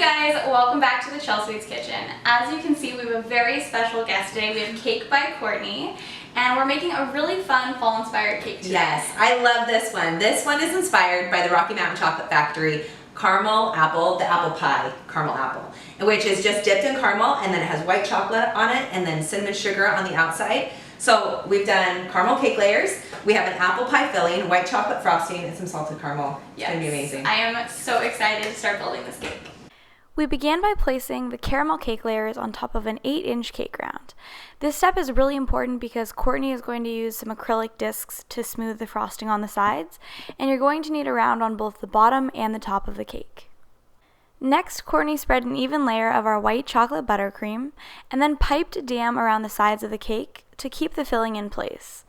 guys, welcome back to the Chelsweets kitchen. As you can see, we have a very special guest today. We have cake by Courtney, and we're making a really fun fall-inspired cake today. Yes, I love this one. This one is inspired by the Rocky Mountain Chocolate Factory caramel apple, the apple pie caramel apple, which is just dipped in caramel, and then it has white chocolate on it, and then cinnamon sugar on the outside. So we've done caramel cake layers. We have an apple pie filling, white chocolate frosting, and some salted caramel. It's going to be amazing. I am so excited to start building this cake. We began by placing the caramel cake layers on top of an 8-inch cake ground. This step is really important because Courtney is going to use some acrylic discs to smooth the frosting on the sides, and you're going to need a round on both the bottom and the top of the cake. Next, Courtney spread an even layer of our white chocolate buttercream and then piped a dam around the sides of the cake to keep the filling in place.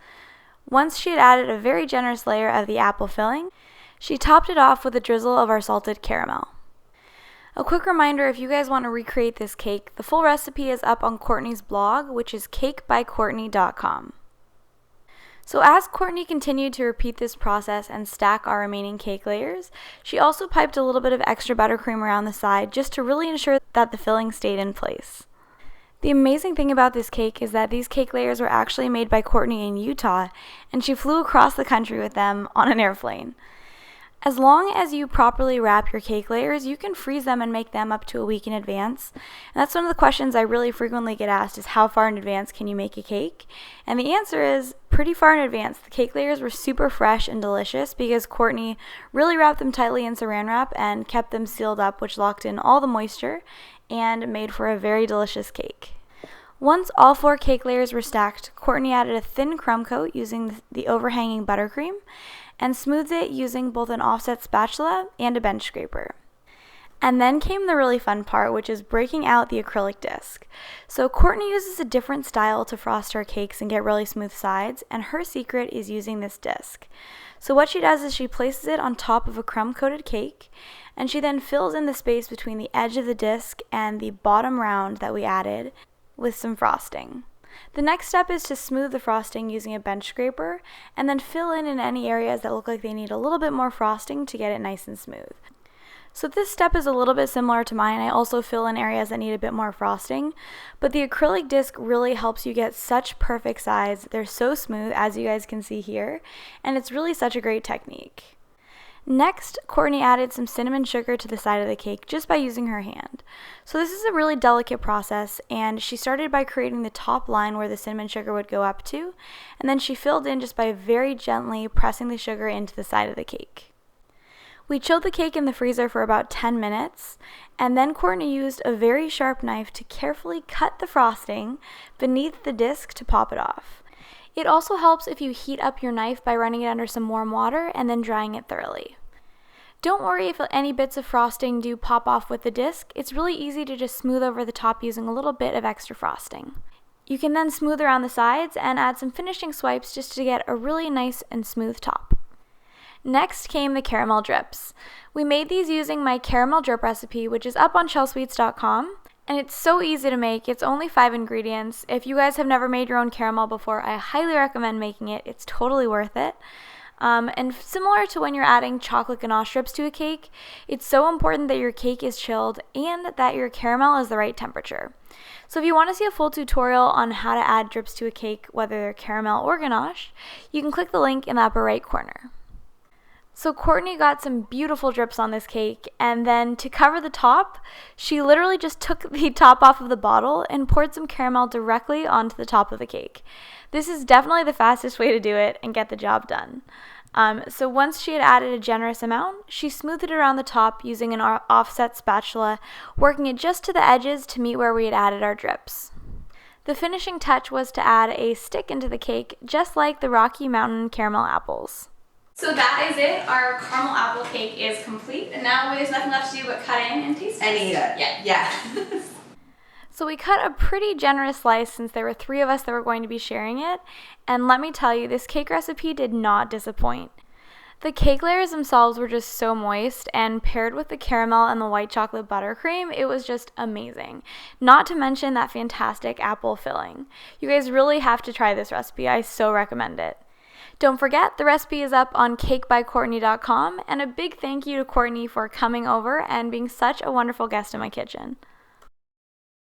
Once she had added a very generous layer of the apple filling, she topped it off with a drizzle of our salted caramel. A quick reminder, if you guys want to recreate this cake, the full recipe is up on Courtney's blog, which is cakebycourtney.com. So as Courtney continued to repeat this process and stack our remaining cake layers, she also piped a little bit of extra buttercream around the side just to really ensure that the filling stayed in place. The amazing thing about this cake is that these cake layers were actually made by Courtney in Utah, and she flew across the country with them on an airplane. As long as you properly wrap your cake layers, you can freeze them and make them up to a week in advance. And that's one of the questions I really frequently get asked is how far in advance can you make a cake? And the answer is pretty far in advance. The cake layers were super fresh and delicious because Courtney really wrapped them tightly in saran wrap and kept them sealed up, which locked in all the moisture and made for a very delicious cake. Once all 4 cake layers were stacked, Courtney added a thin crumb coat using the overhanging buttercream and smoothed it using both an offset spatula and a bench scraper. And then came the really fun part, which is breaking out the acrylic disc. So Courtney uses a different style to frost her cakes and get really smooth sides, and her secret is using this disc. So what she does is she places it on top of a crumb-coated cake, and she then fills in the space between the edge of the disc and the bottom round that we added with some frosting. The next step is to smooth the frosting using a bench scraper and then fill in any areas that look like they need a little bit more frosting to get it nice and smooth. So this step is a little bit similar to mine. I also fill in areas that need a bit more frosting, but the acrylic disc really helps you get such perfect sides. They're so smooth, as you guys can see here, and it's really such a great technique. Next, Courtney added some cinnamon sugar to the side of the cake just by using her hand. So this is a really delicate process, and she started by creating the top line where the cinnamon sugar would go up to, and then she filled in just by very gently pressing the sugar into the side of the cake. We chilled the cake in the freezer for about 10 minutes, and then Courtney used a very sharp knife to carefully cut the frosting beneath the disc to pop it off. It also helps if you heat up your knife by running it under some warm water and then drying it thoroughly. Don't worry if any bits of frosting do pop off with the disc. It's really easy to just smooth over the top using a little bit of extra frosting. You can then smooth around the sides and add some finishing swipes just to get a really nice and smooth top. Next came the caramel drips. We made these using my caramel drip recipe, which is up on Chelsweets.com. And it's so easy to make. It's only 5 ingredients. If you guys have never made your own caramel before, I highly recommend making it. It's totally worth it. And similar to when you're adding chocolate ganache strips to a cake, it's so important that your cake is chilled and that your caramel is the right temperature. So if you want to see a full tutorial on how to add drips to a cake, whether they're caramel or ganache, you can click the link in the upper right corner. So Courtney got some beautiful drips on this cake, and then to cover the top, she literally just took the top off of the bottle and poured some caramel directly onto the top of the cake. This is definitely the fastest way to do it and get the job done. So once she had added a generous amount, she smoothed it around the top using an offset spatula, working it just to the edges to meet where we had added our drips. The finishing touch was to add a stick into the cake, just like the Rocky Mountain caramel apples. So that is it. Our caramel apple cake is complete, and now there's nothing left to do but cut in and taste it. And eat it. Yeah. So we cut a pretty generous slice since there were 3 of us that were going to be sharing it, and let me tell you, this cake recipe did not disappoint. The cake layers themselves were just so moist, and paired with the caramel and the white chocolate buttercream, it was just amazing. Not to mention that fantastic apple filling. You guys really have to try this recipe. I so recommend it. Don't forget, the recipe is up on cakebycourtney.com, and a big thank you to Courtney for coming over and being such a wonderful guest in my kitchen.